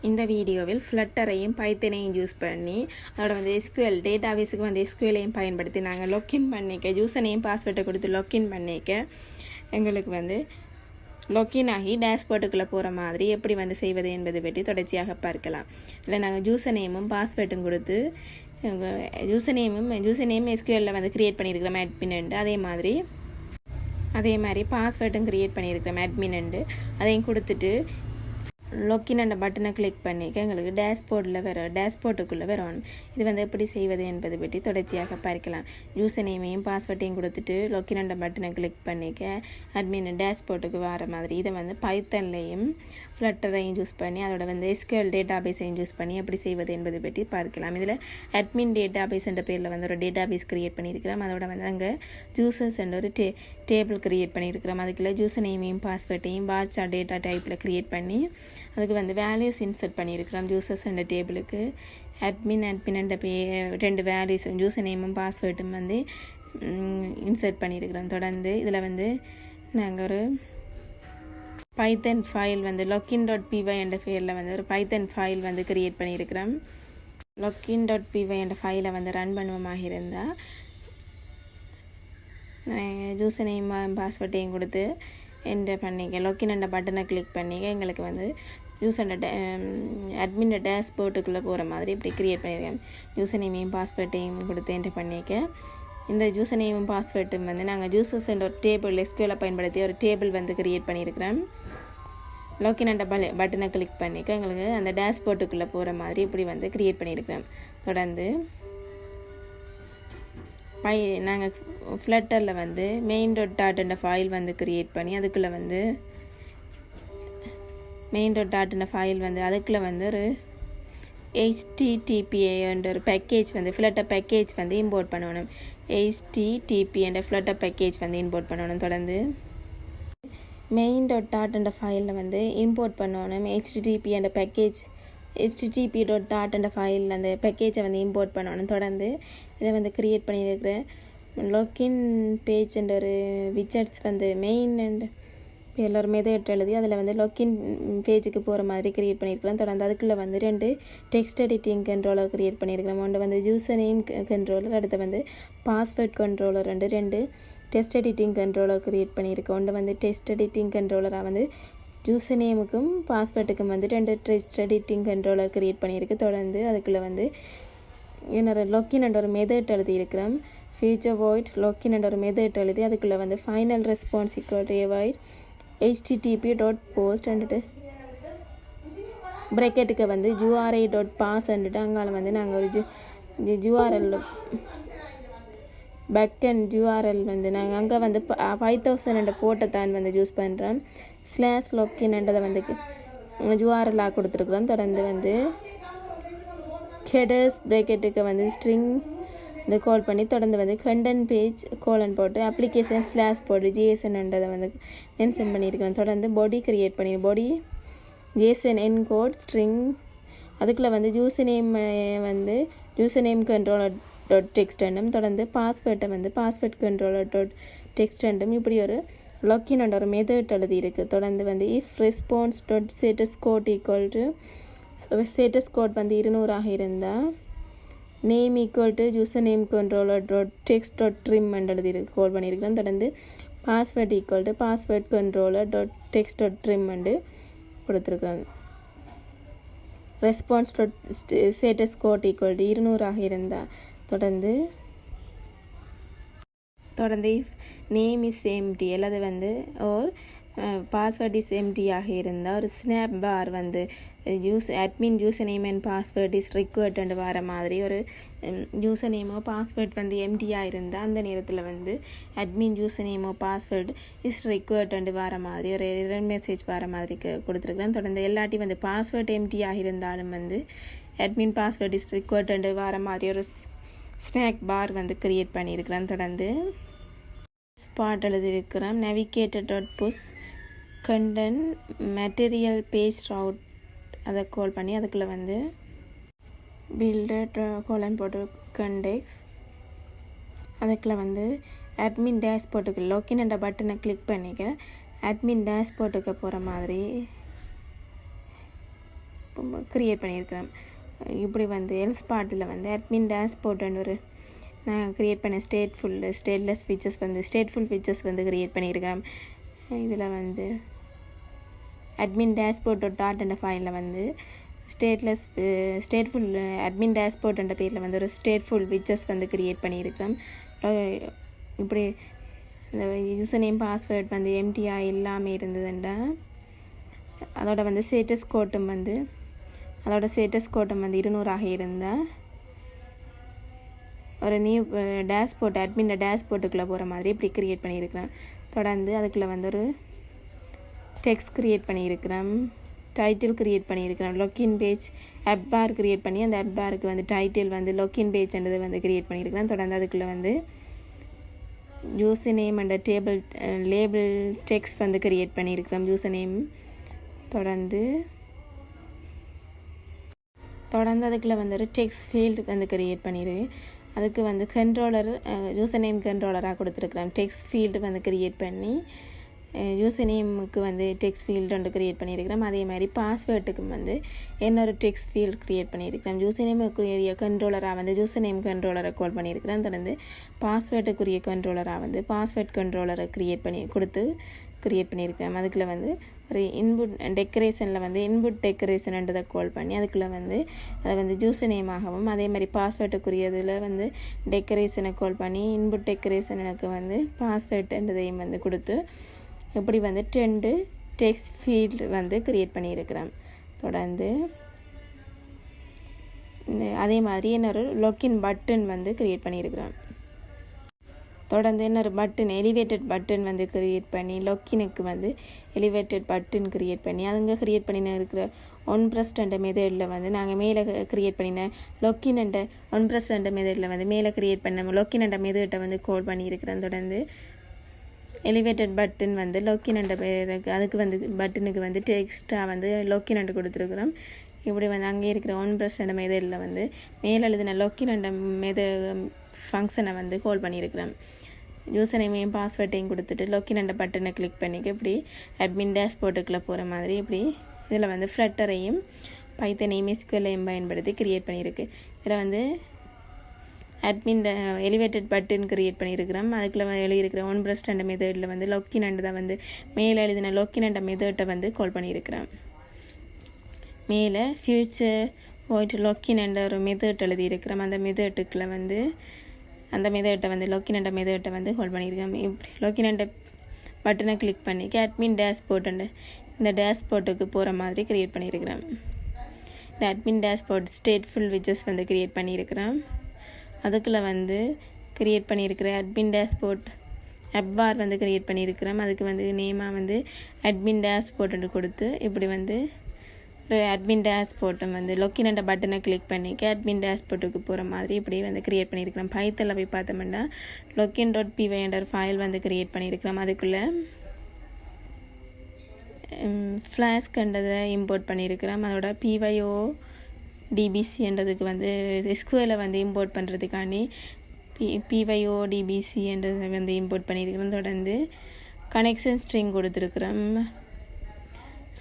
இந்த வீடியோவில் ஃப்ளட்டரையும் பைத்தனையும் யூஸ் பண்ணி அதோட வந்து எஸ்கியூஎல் டேட்டாபேஸுக்கு வந்து எஸ்கியூஎலையும் பயன்படுத்தி நாங்கள் லாக்இன் பண்ணிக்க யூசனையும் பாஸ்வேர்டை கொடுத்து லாக்இன் பண்ணிக்க எங்களுக்கு வந்து லாக்இன் ஆகி டேஷ்போர்ட்டுக்குள்ளே போகிற மாதிரி எப்படி வந்து செய்வது என்பது பற்றி தொடர்ச்சியாக பார்க்கலாம். இல்லை நாங்கள் யூசனையும் பாஸ்வேர்டும் கொடுத்து யூசனையும் எஸ்கியூஎல்ல வந்து க்ரியேட் பண்ணியிருக்கிறோம் அட்மின். அதே மாதிரி பாஸ்வேர்டும் க்ரியேட் பண்ணியிருக்கிறோம் அட்மின். அதையும் கொடுத்துட்டு லாக்இன் அந்த பட்டனை கிளிக் பண்ணிக்க எங்களுக்கு டேஷ்போர்ட்டுக்குள்ளே வரும். இது வந்து எப்படி செய்வது என்பது பற்றி தொடர்ச்சியாக பார்க்கலாம். யூசர் நேமையும் பாஸ்வேர்டையும் கொடுத்துட்டு லாக்இன் அந்த பட்டனை கிளிக் பண்ணிக்க அட்மின் டேஷ்போர்ட்டுக்கு வர மாதிரி இதை வந்து பைத்தன்லையும் ஃப்ளட்டரையும் யூஸ் பண்ணி அதோட வந்து எஸ்கியூஎல் டேட்டாபேஸையும் யூஸ் பண்ணி எப்படி செய்வது என்பது பற்றி பார்க்கலாம். இதில் அட்மின் டேட்டாபேஸ் என்ற பேரில் வந்து ஒரு டேட்டாபேஸ் க்ரியேட் பண்ணியிருக்கிறோம். அதோட வந்து அங்கே ஜூசர்ஸ் என்ற ஒரு டேபிள் க்ரியேட் பண்ணியிருக்கிறோம். அதுக்குள்ளே யூசர் நேமையும் பாஸ்வேர்டையும் வாட்சா டேட்டா டைப்பில் க்ரியேட் பண்ணி அதுக்கு வந்து வேல்யூஸ் இன்சர்ட் பண்ணியிருக்கிறோம். ஜூசர்ஸ் என்ற டேபிளுக்கு அட்மின் என்ற ரெண்டு வேல்யூஸ் யூசர் நேமும் பாஸ்வேர்டும் வந்து இன்சர்ட் பண்ணியிருக்கிறோம். தொடர்ந்து இதில் வந்து நாங்கள் ஒரு பைத்தன் ஃபைல் வந்து login.py என்ற பேரில் வந்து ஒரு பைத்தன் ஃபைல் வந்து க்ரியேட் பண்ணியிருக்கிறோம். login.py என்ற ஃபைலை வந்து ரன் பண்ணுவோமாக இருந்தால் யூசர் நேம் பாஸ்வேர்டையும் கொடுத்து என்டர் பண்ணிக்க லாக்இன் என்ற பட்டனை கிளிக் பண்ணிக்க எங்களுக்கு வந்து யூசர் அட்மின் டேஷ்போர்ட்டுக்குள்ளே போகிற மாதிரி இப்படி க்ரியேட் பண்ணியிருக்கேன். யூசர் நேமையும் பாஸ்வேர்டையும் கொடுத்து என்டர் பண்ணிக்க இந்த யூசர் நேமும் பாஸ்வேர்டும் வந்து நாங்கள் யூசர்ஸ் என்ற ஒரு டேபிள் எஸ்கியூஎலை பயன்படுத்தி ஒரு டேபிள் வந்து க்ரியேட் பண்ணியிருக்கிறோம். லாக்இன் என்ற பட்டனை கிளிக் பண்ணிக்க எங்களுக்கு அந்த டேஷ்போர்ட்டுக்குள்ளே போகிற மாதிரி இப்படி வந்து க்ரியேட் பண்ணியிருக்கிறோம். தொடர்ந்து நாங்கள் ஃப்ளட்டரில் வந்து main.dot என்ற ஃபைல் வந்து க்ரியேட் பண்ணி அதுக்குள்ளே வந்து main.dot என்ற ஃபைல் வந்து அதுக்குள்ளே வந்து ஒரு HTTP என்ற ஒரு பேக்கேஜ் வந்து ஃப்ளட்டர் பேக்கேஜ் வந்து இம்போர்ட் பண்ணணும். HTTP என்ற ஃப்ளட்டர் பேக்கேஜ் வந்து இம்போர்ட் பண்ணணும். தொடர்ந்து main.dot என்ற ஃபைலில் வந்து இம்போர்ட் பண்ணணும். HTTP என்ற பேக்கேஜ் HTTP.dot என்ற ஃபைல் அந்த பேக்கேஜை வந்து இம்போர்ட் பண்ணணும். தொடர்ந்து இதை வந்து க்ரியேட் பண்ணியிருக்கிற லாக்இன் பேஜ் என்ற ஒரு விஜெட்ஸ் வந்து மெயின் அண்ட் ஒரு மெத்தட் எழுதி அதில் வந்து லாக்இன் பேஜுக்கு போகிற மாதிரி க்ரியேட் பண்ணியிருக்கலாம். தொடர்ந்து அதுக்குள்ளே வந்து ரெண்டு டெக்ஸ்ட் எடிட்டிங் கண்ட்ரோலர் க்ரியேட் பண்ணியிருக்கிறோம். ஒன்று வந்து யூசர் நேம் கண்ட்ரோலர், அடுத்து வந்து பாஸ்வேர்ட் கண்ட்ரோலர் ரெண்டு டெக்ஸ்ட் எடிட்டிங் கண்ட்ரோலர் க்ரியேட் பண்ணியிருக்கோம். ஒன்று வந்து டெக்ஸ்ட் எடிட்டிங் கண்ட்ரோலராக வந்து யூசர் நேமுக்கும் பாஸ்வேர்ட்டுக்கும் வந்து ரெண்டு டெக்ஸ்ட் எடிட்டிங் கண்ட்ரோலர் க்ரியேட் பண்ணியிருக்கு. தொடர்ந்து அதுக்குள்ளே வந்து என்னோட லாக்இன் என்ற ஒரு மெத்தட் எழுதியிருக்கிறோம். ஃபியூச்சர் வாய்ட் லாக்இன் என்ற ஒரு மெத்தட் எழுதி அதுக்குள்ளே வந்து ஃபைனல் ரெஸ்பான்ஸ் ஈக்குவல் http.post அண்டுட்டு ப்ரெக்கெட்டுக்கு வந்து URI.pass அண்டுட்டு அங்கால வந்து நாங்கள் ஒரு URL பேக்கெண்ட் URL வந்து நாங்கள் அங்கே வந்து 5000 என்ற போட்டை தான் வந்து யூஸ் பண்ணுறோம். /login என்றதை வந்து URL கொடுத்துருக்குறோம். தொடர்ந்து வந்து ஹெடர்ஸ் ப்ரெக்கெட்டுக்கு வந்து ஸ்ட்ரிங் இந்த கால் பண்ணி தொடர்ந்து வந்து கண்டென்ட் பேஜ் கோலன் போட்டு அப்ளிகேஷன் / போட்டு JSONன்றதை வந்து மென்ஷன் பண்ணியிருக்கிறோம். தொடர்ந்து பாடி க்ரியேட் பண்ணி பாடி JSON என்கோட் ஸ்ட்ரிங் அதுக்குள்ளே வந்து யூசர் நேம் கண்ட்ரோலர் .text என்றும் தொடர்ந்து பாஸ்வேர்டை வந்து பாஸ்வேர்ட் கண்ட்ரோலர் .text என்றும் இப்படி ஒரு லாக்இன் என்ற ஒரு மெத்தட் எழுதி இருக்குது. தொடர்ந்து வந்து if response .status code equal to status code வந்து 200 இருந்தால் name equal to user name controller .text.trim எழுதி கால் பண்ணியிருக்கிறோம். தொடர்ந்து password equal to password controller .text.trim கொடுத்துருக்காங்க. Response status code equal to 200 இருந்தால் தொடர்ந்து நேம் இஸ் எம்டி அல்லது வந்து ஓர் பாஸ்வேர்ட் இஸ் எம்டியாக இருந்தால் ஒரு ஸ்னாப் பார் வந்து admin user name and password is required வர மாதிரி ஒரு யூசர் நேமோ பாஸ்வேர்ட் வந்து எம்டியாக இருந்தால் அந்த நேரத்தில் வந்து அட்மின் யூசர் நேமோ பாஸ்வேர்ட் இஸ் ரிக்வயர்ட் வர மாதிரி ஒரு எரர் மெசேஜ் வர மாதிரி கொடுத்துருக்குறேன். தொடர்ந்து எல்லாட்டி வந்து பாஸ்வேர்ட் எம்டியாக இருந்தாலும் வந்து அட்மின் பாஸ்வேர்ட் இஸ் ரிக்வயர்ட் வர மாதிரி ஒரு ஸ்னாக் பார் வந்து க்ரியேட் பண்ணியிருக்கிறேன். தொடர்ந்து spot எழுதியிருக்கிறோம். navigator.push content material page route அதை கால் பண்ணி அதுக்குள்ளே வந்து பில்டர் கோலன் போட்டு கண்டெக்ஸ் அதுக்குள்ளே வந்து அட்மின் டேஷ்போர்ட்டுக்கு லாக்இன் என்ற பட்டனை கிளிக் பண்ணிக்க அட்மின் டேஷ்போர்ட்டுக்கு போகிற மாதிரி க்ரியேட் பண்ணியிருக்கிறேன். இப்படி வந்து எல்ஸ் பார்ட்டில் வந்து அட்மின் டேஷ்போர்ட்னு ஒரு நான் க்ரியேட் பண்ண ஸ்டேட்லெஸ் ஃபீச்சர்ஸ் வந்து ஸ்டேட்ஃபுல் ஃபீச்சர்ஸ் வந்து க்ரியேட் பண்ணியிருக்கேன். இதில் வந்து அட்மின் டேஷ்போர்ட் டாட் என்ற ஃபைலில் வந்து ஸ்டேட்ஃபுல் அட்மின் டேஷ்போர்ட் என்ற பேரில் வந்து ஒரு ஸ்டேட்ஃபுல் ஃபீச்சர்ஸ் வந்து க்ரியேட் பண்ணியிருக்கிறேன். இப்படி இந்த யூசர் நேம் பாஸ்வேர்ட் வந்து எம்டிஆர் எல்லாமே இருந்ததுண்டா அதோட வந்து ஸ்டேட்டஸ் கோட்டும் வந்து 200 இருந்தால் ஒரு நியூ டேஷ்போர்ட் அட்மின் டேஷ்போர்ட்டுக்குள்ளே போகிற மாதிரி இப்படி க்ரியேட் பண்ணியிருக்கிறேன். தொடர்ந்து அதுக்குள்ளே வந்து ஒரு டெக்ஸ்ட் க்ரியேட் பண்ணியிருக்கிறேன், டைட்டில் க்ரியேட் பண்ணியிருக்கிறேன், லொக்கின் பேஜ் ஆப் பார் க்ரியேட் பண்ணி அந்த ஆப் பாருக்கு வந்து டைட்டில் வந்து லொக்கின் பேஜ்ன்றது வந்து க்ரியேட் பண்ணியிருக்கிறேன். தொடர்ந்து அதுக்குள்ளே வந்து user name and table label text வந்து க்ரியேட் பண்ணியிருக்கிறோம் யூசர் நேம். தொடர்ந்து அதுக்குள்ளே வந்து ஒரு டெக்ஸ்ட் ஃபீல்டு வந்து க்ரியேட் பண்ணிடு. அதுக்கு வந்து கண்ட்ரோலர் யூசர் நேம் கண்ட்ரோலராக கொடுத்துருக்குறேன். டெக்ஸ்ட் ஃபீல்டு வந்து க்ரியேட் பண்ணி யூசர் நேமுக்கு வந்து டெக்ஸ்ட் ஃபீல்டு ஒன்று க்ரியேட் பண்ணியிருக்கிறோம். அதே மாதிரி பாஸ்வேர்டுக்கும் வந்து இன்னொரு டெக்ஸ்ட் ஃபீல்டு க்ரியேட் பண்ணியிருக்கிறோம். யூசர் நேமுக்குரிய கண்ட்ரோலராக வந்து யூசர் நேம் கண்ட்ரோலரை கால் பண்ணியிருக்கிறேன். தொடர்ந்து பாஸ்வேர்டுக்குரிய கண்ட்ரோலராக வந்து பாஸ்வேர்ட் கண்ட்ரோலரை க்ரியேட் பண்ணியிருக்கிறேன். அதுக்குள்ளே வந்து ஒரு இன்புட் டெக்கரேஷனில் வந்து இன்புட் டெக்கரேஷன்ன்றதை கால் பண்ணி அதுக்குள்ளே வந்து அதை வந்து யூசர் நேமாகவும் அதே மாதிரி பாஸ்வேர்டுக்குரியதில் வந்து டெக்கரேஷனை கால் பண்ணி இன்புட் டெக்கரேஷனுக்கு வந்து பாஸ்வேர்டுன்றதையும் வந்து கொடுத்து இப்படி வந்து 2 டெக்ஸ்ட் ஃபீல்டு வந்து க்ரியேட் பண்ணியிருக்கிறேன். தொடர்ந்து அதே மாதிரி இன்னொரு லொக்கின் பட்டன் வந்து க்ரியேட் பண்ணியிருக்கிறேன். தொடர்ந்து இன்னொரு பட்டன் எலிவேட்டட் பட்டன் வந்து க்ரியேட் பண்ணி லொக்கினுக்கு வந்து எலிவேட்டட் பட்டன் க்ரியேட் பண்ணி அதுங்க க்ரியேட் பண்ணின இருக்கிற ஒன் ப்ரெஸ்ட் என்ற மெத்தடில் வந்து நாங்கள் மேலே க்ரியேட் பண்ணின லொக்கின் என்ற ஒன் ப்ரெஸ்ட் என்ற மெத்தடில் வந்து மேலே க்ரியேட் பண்ண லொக்கின் என்ற மெத்தட்டை வந்து கால் பண்ணியிருக்கிறேன். தொடர்ந்து எலிவேட்டட் பட்டன் வந்து லொக்கின் என்ற பேருக்கு அதுக்கு வந்து பட்டனுக்கு வந்து டெக்ஸ்ட்டாக வந்து லொக்கின் என்ற கொடுத்துருக்குறோம். இப்படி வந்து அங்கே இருக்கிற ஒன் ப்ரெஸ்ட் என்ற மெத்தடில் வந்து மேலே எழுதின லொக்கின் என்ற ஃபங்க்ஷனை வந்து கால் பண்ணியிருக்கிறேன். யூசர் நேமையும் பாஸ்வேர்டையும் கொடுத்துட்டு லொக்கின் என்ற பட்டனை கிளிக் பண்ணிக்க இப்படி அட்மின் டேஷ்போர்ட்டுக்குள்ளே போகிற மாதிரி இப்படி இதில் வந்து ஃப்ளட்டரையும் பைத்தனையும் எஸ்கியூஎல்லையும் பயன்படுத்தி க்ரியேட் பண்ணியிருக்கு. இதில் வந்து அட்மின் எலிவேட்டட் பட்டன் க்ரியேட் பண்ணியிருக்கிறோம். அதுக்குள்ளே எழுதியிருக்கிற ஒன் ப்ரெஸ்ட் என்ற மெத்தடில் வந்து லொக்கின் என்ற தான் வந்து மேலே எழுதின லொக்கின் என்ற மெத்தட்டை வந்து கால் பண்ணியிருக்கிறேன். மேலே ஃபியூச்சர் போயிட்டு லொக்கின் என்ற ஒரு மெத்தட் எழுதியிருக்கிறோம். அந்த மெத்தட்டுக்குள்ளே வந்து அந்த மெத்தட்டை வந்து லொக்கின் என்ற மெத்தட்டை வந்து கால் பண்ணியிருக்கேன். இப்படி லொக்கின் என்ற பட்டனை கிளிக் பண்ணி அட்மின் டேஷ்போர்ட் இந்த டேஷ்போர்ட்டுக்கு போகிற மாதிரி க்ரியேட் பண்ணியிருக்கிறேன். இந்த அட்மின் டேஷ்போர்ட் ஸ்டேட்ஃபுல் விட்ஜெட்ஸ் வந்து க்ரியேட் பண்ணியிருக்கிறேன். அதுக்குள்ளே வந்து க்ரியேட் பண்ணியிருக்கிற அட்மின் டேஷ்போர்ட் ஆப் பார் வந்து க்ரியேட் பண்ணியிருக்கிறேன். அதுக்கு வந்து நேமாக வந்து அட்மின் டேஷ்போர்ட் கொடுத்து இப்படி வந்து அட்மின் டேஷ்போர்ட்டும் வந்து லொக்கின் என்ற பட்டனை கிளிக் பண்ணிக்க அட்மின் டேஷ்போர்ட்டுக்கு போகிற மாதிரி இப்படி வந்து க்ரியேட் பண்ணியிருக்கிறோம். பைத்தனில் போய் பார்த்தோம்னா login.py என்ற ஃபைல் வந்து க்ரியேட் பண்ணியிருக்கிறோம். அதுக்குள்ளே ஃப்ளாஸ்க்ன்றதை இம்போர்ட் பண்ணியிருக்கிறோம். அதோட PYO DBCன்றதுக்கு வந்து SQL வந்து இம்போர்ட் பண்ணுறதுக்காண்டி PYO DBCன்றதை வந்து இம்போர்ட் பண்ணியிருக்கிறோம். தொடர்ந்து கனெக்ஷன் ஸ்ட்ரிங் கொடுத்துருக்குறோம்.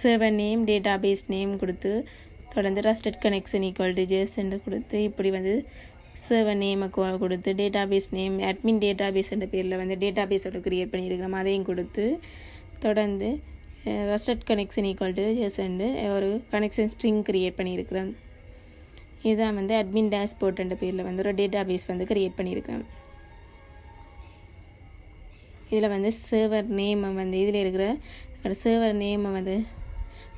சர்வர் நேம் டேட்டாபேஸ் நேம் கொடுத்து தொடர்ந்து ரஸ்டட் கனெக்ஷன் ஈக்குவல் டு ஜேசன் கொடுத்து இப்படி வந்து சர்வர் நேமை கொடுத்து டேட்டாபேஸ் நேம் அட்மின் டேட்டாபேஸ் என்ற பேரில் வந்து டேட்டாபேஸோட க்ரியேட் பண்ணியிருக்கிறோம். அதையும் கொடுத்து தொடர்ந்து ரஸ்டட் கனெக்ஷன் ஈக்குவல் டு ஜேசன் ஒரு கனெக்ஷன் ஸ்ட்ரிங் க்ரியேட் பண்ணியிருக்கிறோம். இதுதான் வந்து அட்மின் டேஷ்போர்ட் என்ற பேரில் வந்து ஒரு டேட்டாபேஸ் வந்து க்ரியேட் பண்ணியிருக்கிறோம். இதில் வந்து சர்வர் நேமை வந்து இதில் இருக்கிற சர்வர் நேமை வந்து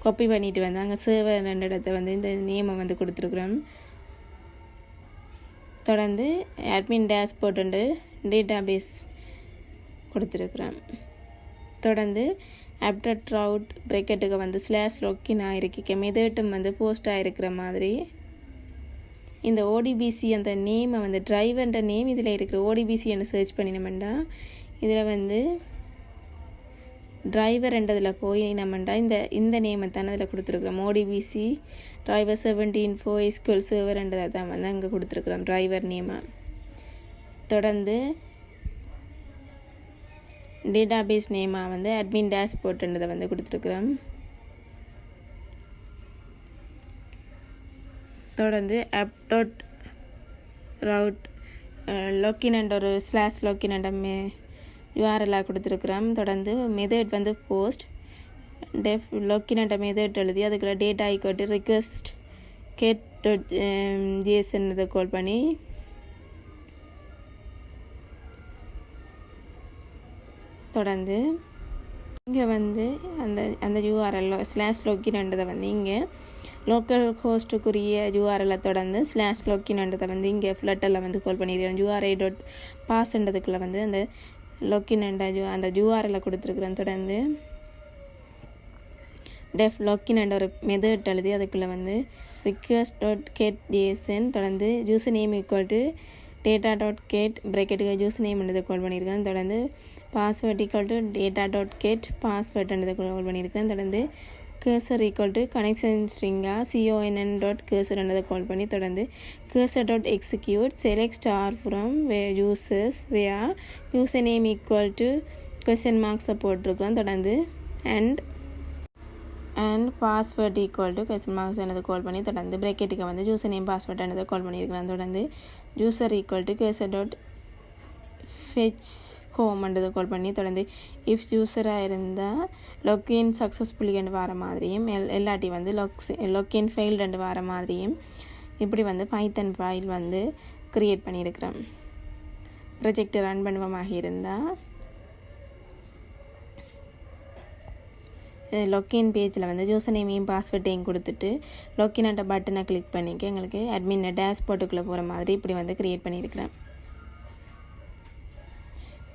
காப்பி பண்ணிட்டு வந்து அங்கே சர்வர் ரெண்டு இடத்த வந்து இந்த நேமை வந்து கொடுத்துருக்குறோம். தொடர்ந்து அட்மின் டேஷ்போர்ட் டேட்டாபேஸ் கொடுத்துருக்குறோம். தொடர்ந்து ஆஃப்டர் ட்ரவுட் ப்ரெக்கெட்டுக்கு வந்து /login ஆகிருக்க மெதட்டும் வந்து போஸ்ட் ஆகிருக்கிற மாதிரி இந்த ODBC அந்த நேமை வந்து டிரைவர்ன்ற நேம் இதில் இருக்கிற ODBC சர்ச் பண்ணினோம்னா இதில் வந்து டிரைவர்ன்றதில் போய் நம்மண்டா இந்த நேமை தானே அதில் கொடுத்துருக்குறோம். ODBC டிரைவர் 17 SQL சர்வர்ன்றதை தான் வந்து அங்கே கொடுத்துருக்குறோம் டிரைவர் நேமை. தொடர்ந்து டேட்டாபேஸ் நேமாக வந்து அட்மின் டேஷ்போர்ட்ன்றதை வந்து கொடுத்துருக்குறோம். தொடர்ந்து app டாட் ரவுட் லொக்கின் என்ற ஒரு ஸ்லாஷ் லொக்கின் என்ற யூஆர்எல்லாக கொடுத்துருக்குறோம். தொடர்ந்து மெத்தட் வந்து போஸ்ட் டெஃப் லொக்கின் என்ற மெத்தட் எழுதி அதுக்குள்ள data equal request get dot JSON இதை கால் பண்ணி தொடர்ந்து இங்கே வந்து அந்த யூஆர்எல் ஸ்லாஷ் லொக்கின்ன்றதை வந்து இங்கே லோக்கல் ஹோஸ்ட்டுக்குரிய யூஆர்எல்லை தொடர்ந்து ஸ்லாஷ் லொக்கின்ன்றதை வந்து இங்கே ஃப்ளட்டரில் வந்து கால் பண்ணியிருக்கேன். யூஆர்ஐ டாட் பாஸ்ன்றதுக்குள்ளே வந்து அந்த லொக்கின் அந்த யூஆர்எல்லை கொடுத்துருக்குறேன். தொடர்ந்து டெஃப் லொக்கின் என்ற ஒரு மெத்தட் எழுதி அதுக்குள்ளே வந்து ரிக்வெஸ்ட் டாட் கேட் ஜேஎஸ்என் தொடர்ந்து user name equal to data dot get பிரேக்கெட்டுக்கு யூசர் நேம்ன்றதை கால் பண்ணியிருக்கேன். தொடர்ந்து password equal to data dot get பாஸ்வேர்ட்ன்றதை கால் பண்ணியிருக்கேன். தொடர்ந்து கர்சர் ஈக்குவல் டு கனெக்ஷன் ஸ்ட்ரிங்காக CONN டாட் கர்சர்ன்றதை கால் பண்ணி தொடர்ந்து cursor dot execute select star from users வேயா user name equal to question மார்க்ஸை போட்டிருக்கோம். தொடர்ந்து and password equal to question marks என்னது கால் பண்ணி தொடர்ந்து பிரேக்கெட்டுக்கு வந்து யூசர் நேம் பாஸ்வேர்ட் என்னதை கால் பண்ணியிருக்கிறேன். தொடர்ந்து user equal to cursor dot fetch ஹோம்ன்றதை கால் பண்ணி தொடர்ந்து இஃப் யூஸராக இருந்தால் லொக்கின் சக்ஸஸ்ஃபுல்லி ரெண்டு வர மாதிரியும் எல்லாட்டி வந்து லொக்கின் ஃபெயில் ரெண்டு வர மாதிரியும் இப்படி வந்து பைத்தன் ஃபைல் வந்து க்ரியேட் பண்ணியிருக்கிறேன். ப்ரொஜெக்ட் ரன் பண்ணுவமாக இருந்தால் லொக்கின் பேஜில் வந்து யூசர் நேமையும் பாஸ்வேர்ட்டையும் கொடுத்துட்டு லொக்கின் என்ற பட்டனை கிளிக் பண்ணிக்க எங்களுக்கு அட்மின் டேஷ்போர்ட்டுக்குள்ளே போகிற மாதிரி இப்படி வந்து க்ரியேட் பண்ணியிருக்கிறேன்.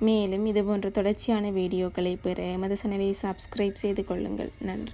மேலும் இது போன்ற தொடர்ச்சியான வீடியோக்களை பெற எமது சேனலை சப்ஸ்கிரைப் செய்து கொள்ளுங்கள். நன்றி.